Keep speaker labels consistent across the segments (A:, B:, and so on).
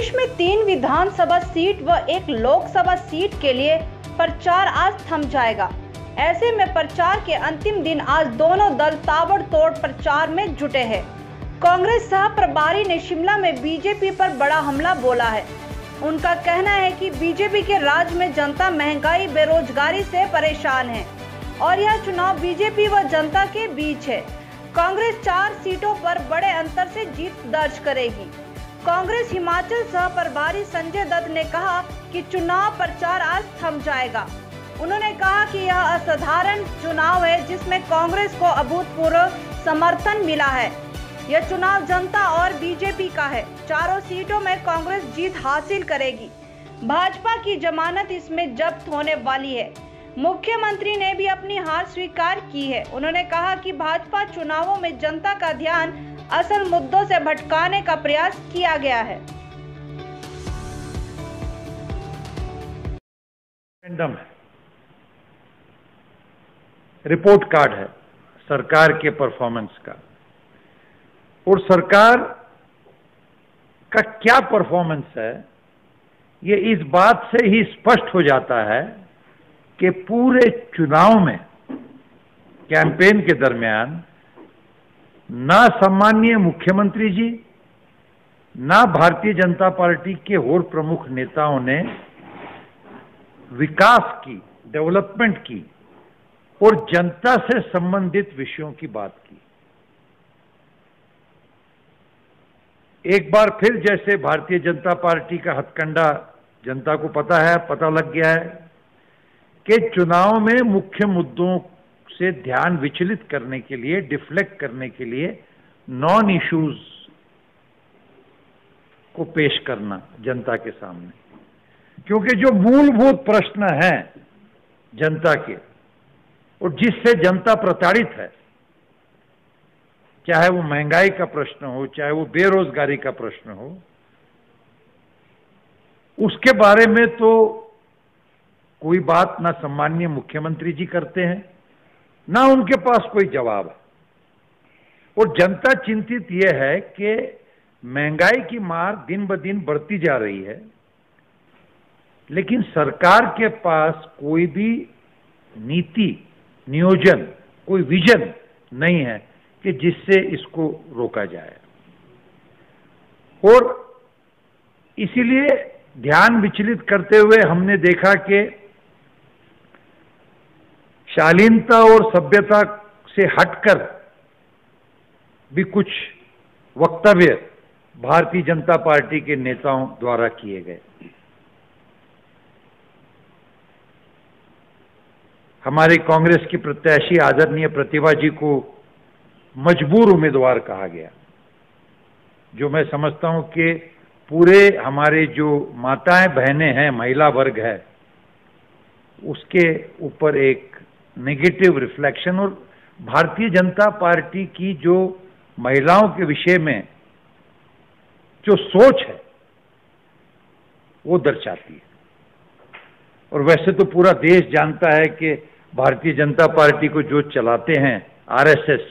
A: प्रदेश में 3 विधानसभा सीट व 1 लोकसभा सीट के लिए प्रचार आज थम जाएगा। ऐसे में प्रचार के अंतिम दिन आज दोनों दल ताबड़तोड़ प्रचार में जुटे हैं। कांग्रेस सह प्रभारी ने शिमला में बीजेपी पर बड़ा हमला बोला है। उनका कहना है कि बीजेपी के राज में जनता महंगाई बेरोजगारी से परेशान है और यह चुनाव बीजेपी व जनता के बीच है। कांग्रेस 4 सीटों पर बड़े अंतर से जीत दर्ज करेगी। कांग्रेस हिमाचल सह प्रभारी संजय दत्त ने कहा कि चुनाव प्रचार आज थम जाएगा। उन्होंने कहा कि यह असाधारण चुनाव है जिसमें कांग्रेस को अभूतपूर्व समर्थन मिला है। यह चुनाव जनता और बीजेपी का है। चारों सीटों में कांग्रेस जीत हासिल करेगी। भाजपा की जमानत इसमें जब्त होने वाली है। मुख्यमंत्री ने भी अपनी हार स्वीकार की है। उन्होंने कहा कि भाजपा चुनावों में जनता का ध्यान असल मुद्दों से भटकाने का प्रयास किया गया है।
B: रिपोर्ट कार्ड है सरकार के परफॉर्मेंस का, और सरकार का क्या परफॉर्मेंस है ये इस बात से ही स्पष्ट हो जाता है कि पूरे चुनाव में कैंपेन के दरमियान ना सम्माननीय मुख्यमंत्री जी, ना भारतीय जनता पार्टी के और प्रमुख नेताओं ने विकास की, डेवलपमेंट की और जनता से संबंधित विषयों की बात की। एक बार फिर जैसे भारतीय जनता पार्टी का हथकंडा जनता को पता लग गया है कि चुनाव में मुख्य मुद्दों से ध्यान विचलित करने के लिए, डिफ्लेक्ट करने के लिए नॉन इश्यूज को पेश करना जनता के सामने, क्योंकि जो मूलभूत प्रश्न हैं जनता के और जिससे जनता प्रताड़ित है, चाहे वो महंगाई का प्रश्न हो, चाहे वो बेरोजगारी का प्रश्न हो, उसके बारे में तो कोई बात ना सम्माननीय मुख्यमंत्री जी करते हैं, ना उनके पास कोई जवाब है। और जनता चिंतित यह है कि महंगाई की मार दिन ब दिन बढ़ती जा रही है, लेकिन सरकार के पास कोई भी नीति, नियोजन, कोई विजन नहीं है कि जिससे इसको रोका जाए। और इसीलिए ध्यान विचलित करते हुए हमने देखा कि शालीनता और सभ्यता से हटकर भी कुछ वक्तव्य भारतीय जनता पार्टी के नेताओं द्वारा किए गए। हमारी कांग्रेस की प्रत्याशी आदरणीय प्रतिभा जी को मजबूर उम्मीदवार कहा गया, जो मैं समझता हूं कि पूरे हमारे जो माताएं बहनें हैं, महिला वर्ग है, उसके ऊपर एक नेगेटिव रिफ्लेक्शन और भारतीय जनता पार्टी की जो महिलाओं के विषय में जो सोच है वो दर्शाती है। और वैसे तो पूरा देश जानता है कि भारतीय जनता पार्टी को जो चलाते हैं आरएसएस,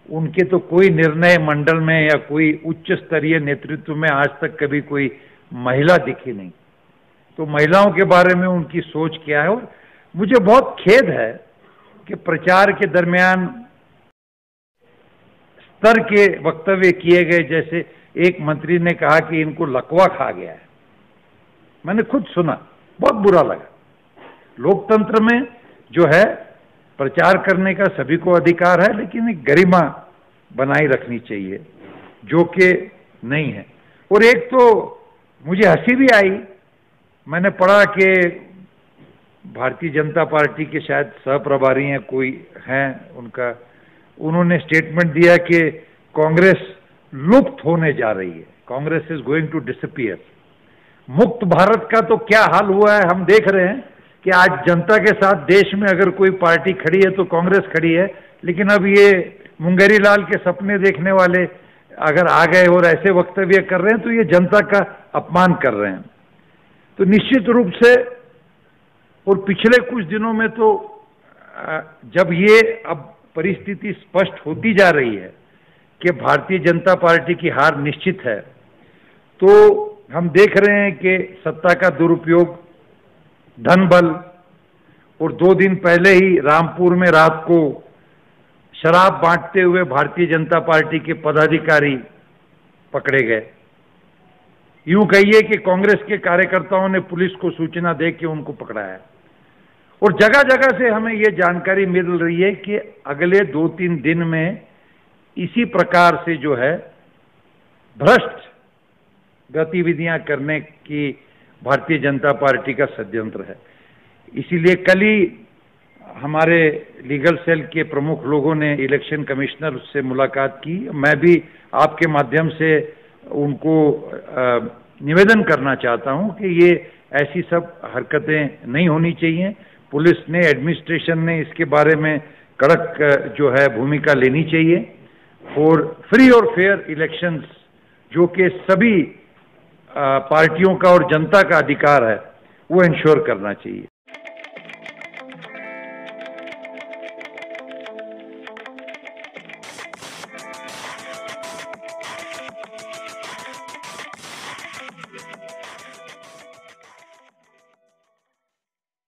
B: उनके तो कोई निर्णय मंडल में या कोई उच्च स्तरीय नेतृत्व में आज तक कभी कोई महिला दिखी नहीं। तो महिलाओं के बारे में उनकी सोच क्या है। और मुझे बहुत खेद है कि प्रचार के दरमियान स्तर के वक्तव्य किए गए, जैसे एक मंत्री ने कहा कि इनको लकवा खा गया है। मैंने खुद सुना, बहुत बुरा लगा। लोकतंत्र में जो है प्रचार करने का सभी को अधिकार है, लेकिन एक गरिमा बनाई रखनी चाहिए, जो कि नहीं है। और एक तो मुझे हंसी भी आई, मैंने पढ़ा कि भारतीय जनता पार्टी के शायद सह प्रभारी हैं, कोई हैं उनका, उन्होंने स्टेटमेंट दिया कि कांग्रेस लुप्त होने जा रही है, Congress is going to disappear. मुक्त भारत का तो क्या हाल हुआ है हम देख रहे हैं कि आज जनता के साथ देश में अगर कोई पार्टी खड़ी है तो कांग्रेस खड़ी है। लेकिन अब ये मुंगेरी लाल के सपने देखने वाले अगर आ गए और ऐसे वक्तव्य कर रहे हैं तो ये जनता का अपमान कर रहे हैं। तो निश्चित रूप से, और पिछले कुछ दिनों में तो जब ये अब परिस्थिति स्पष्ट होती जा रही है कि भारतीय जनता पार्टी की हार निश्चित है, तो हम देख रहे हैं कि सत्ता का दुरुपयोग, धन बल, और 2 दिन पहले ही रामपुर में रात को शराब बांटते हुए भारतीय जनता पार्टी के पदाधिकारी पकड़े गए। यूं कहिए कि कांग्रेस के कार्यकर्ताओं ने पुलिस को सूचना दे के उनको पकड़ाया, और जगह जगह से हमें ये जानकारी मिल रही है कि अगले 2-3 दिन में इसी प्रकार से जो है भ्रष्ट गतिविधियां करने की भारतीय जनता पार्टी का षड्यंत्र है। इसीलिए कल ही हमारे लीगल सेल के प्रमुख लोगों ने इलेक्शन कमिश्नर से मुलाकात की। मैं भी आपके माध्यम से उनको निवेदन करना चाहता हूं कि ये ऐसी सब हरकतें नहीं होनी चाहिए। पुलिस ने, एडमिनिस्ट्रेशन ने इसके बारे में कड़क जो है भूमिका लेनी चाहिए, और फ्री और फेयर इलेक्शंस, जो कि सभी पार्टियों का और जनता का अधिकार है, वो इंश्योर करना चाहिए।